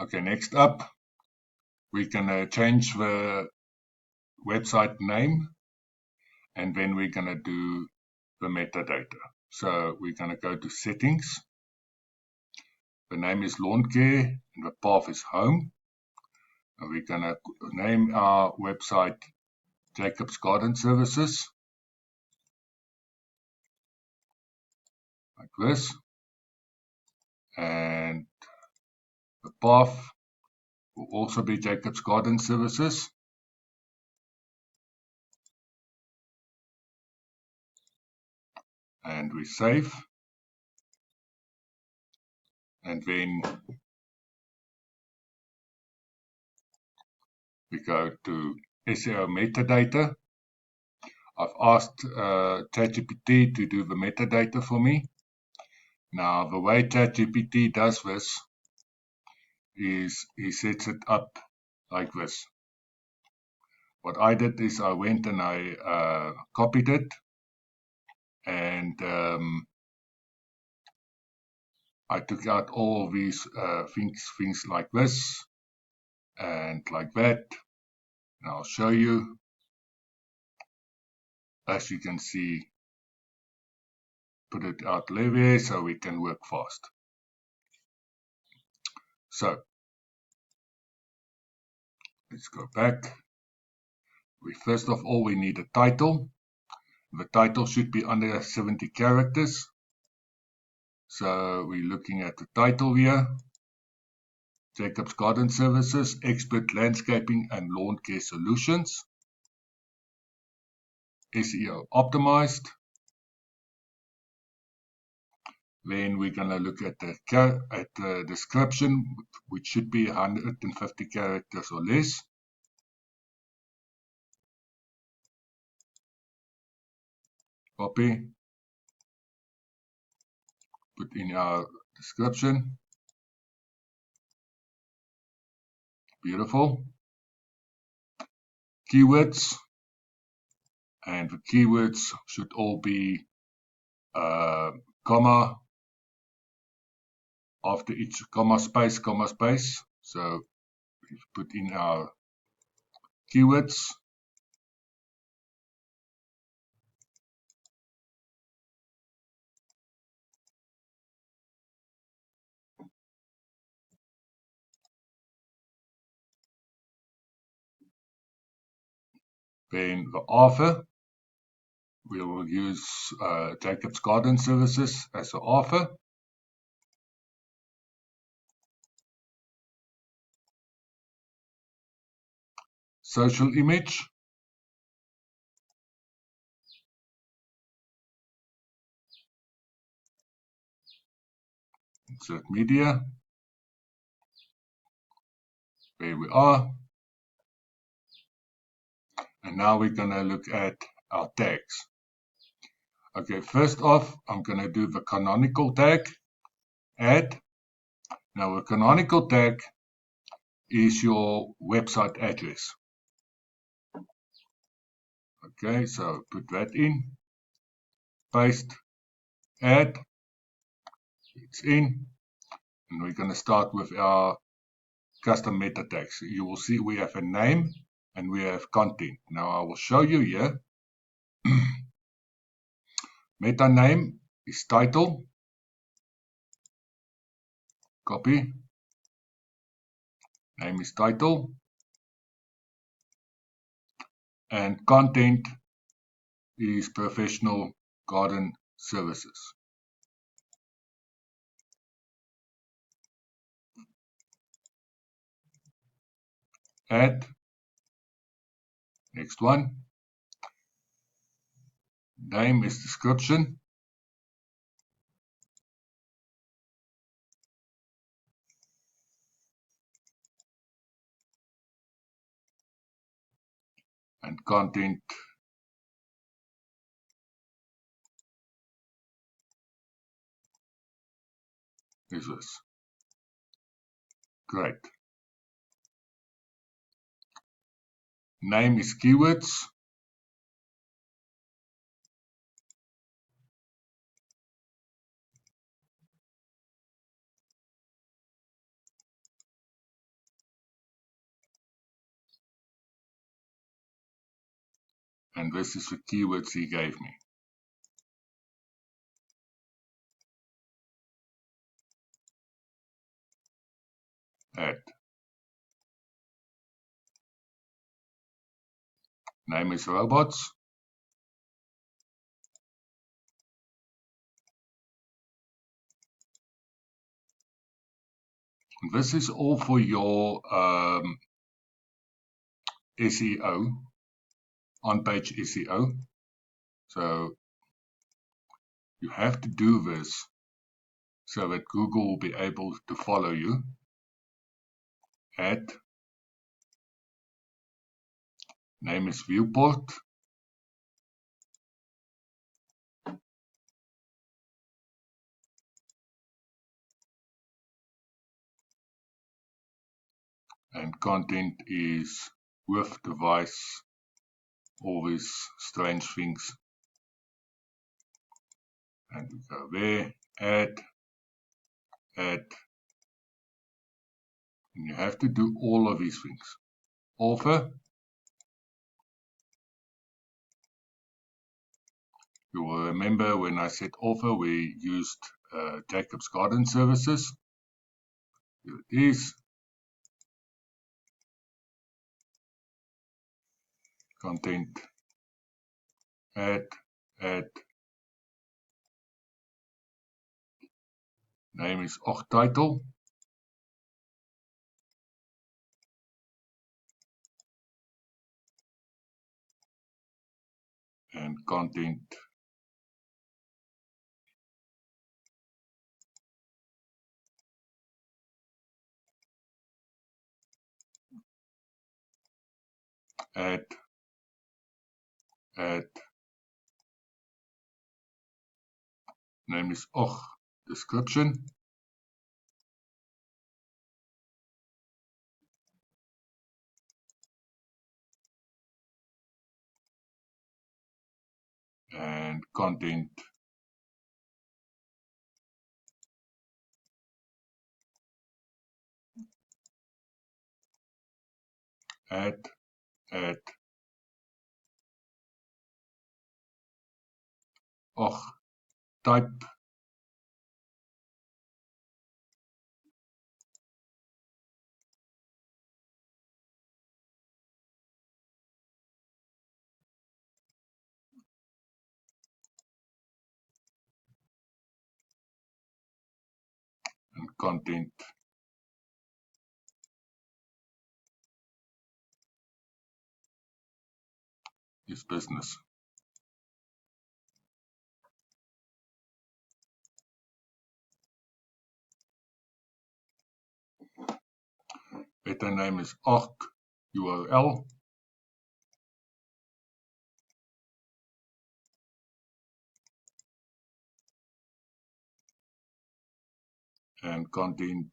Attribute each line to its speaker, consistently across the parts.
Speaker 1: Okay, next up, we can change the website name, and then we're going to do the metadata. So we're going to go to settings. The name is lawn care and the path is home. And we're going to name our website Jacob's Garden Services, like this. And the path will also be Jacob's Garden Services. And we save. And then we go to SEO metadata. I've asked ChatGPT to do the metadata for me. Now, the way ChatGPT does this is he sets it up like this. What I did is I went and I copied it, and I took out all these things like this and like that. And I'll show you. As you can see, put it out there so we can work fast. So let's go back. First of all, we need a title. The title should be under 70 characters. So we're looking at the title here. Jacob's Garden Services, Expert Landscaping and Lawn Care Solutions. SEO optimized. Then we're going to look at the description, which should be 150 characters or less. Copy. Put in our description. Beautiful. Keywords. And the keywords should all be comma after each comma space. So we put in our keywords. Then the author, we will use Jacob's Garden Services as the author. Social image. Insert media. There we are. And now we're going to look at our tags. Okay, first off, I'm going to do the canonical tag, add. Now, a canonical tag is your website address. Okay, so put that in, paste, add, it's in, and we're going to start with our custom meta tags. You will see we have a name and we have content. Now I will show you here. Meta name is title, copy, name is title, and content is professional garden services. Add, next one, name is description, and content is this. Great. Name is keywords. and this is the keywords he gave me. Add. Name is robots. And this is all for your SEO, on-page SEO. So you have to do this so that Google will be able to follow you. Add. Name is Viewport. And content is with device, all these strange things. And we go there, add. And you have to do all of these things. Author. You will remember when I said author, we used Jacob's Garden Services. Here it is. Content. Add. Name is title. And content. Add. Name is description. And content. Add. Type. And content is business. Meta name is URL. And content,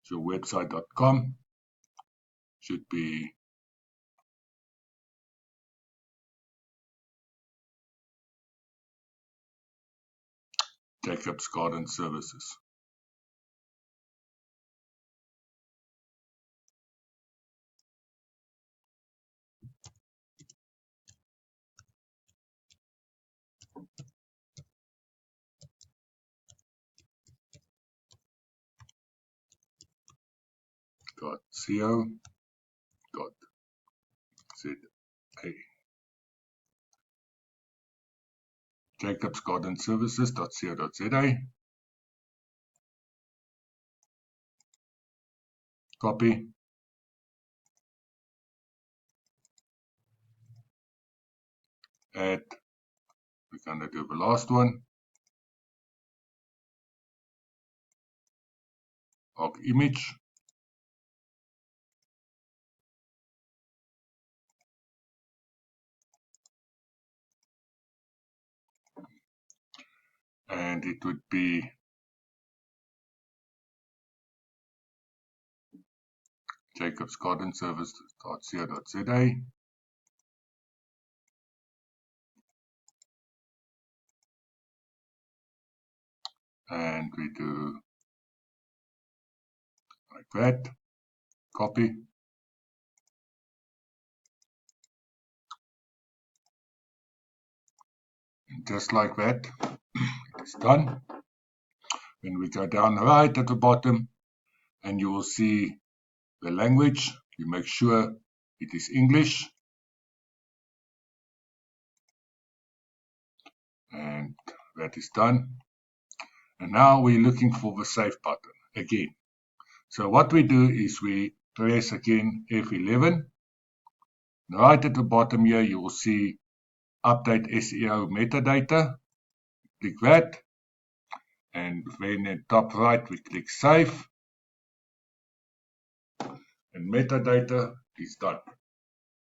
Speaker 1: so website.com should be Jacob's Garden Services. .co.za. Jacob's Garden Services.co.za. Copy. Add. We're going to do the last one. Image. And it would be Jacob's Garden Services.co.za. And we do like that. Copy. And just like that, it is done. When we go down right at the bottom, and you will see the language, you make sure it is English. And that is done. And now we're looking for the save button again. So what we do is we press again F11. Right at the bottom here, you will see update SEO metadata. Click that. And then at top right, we click save. And metadata is done.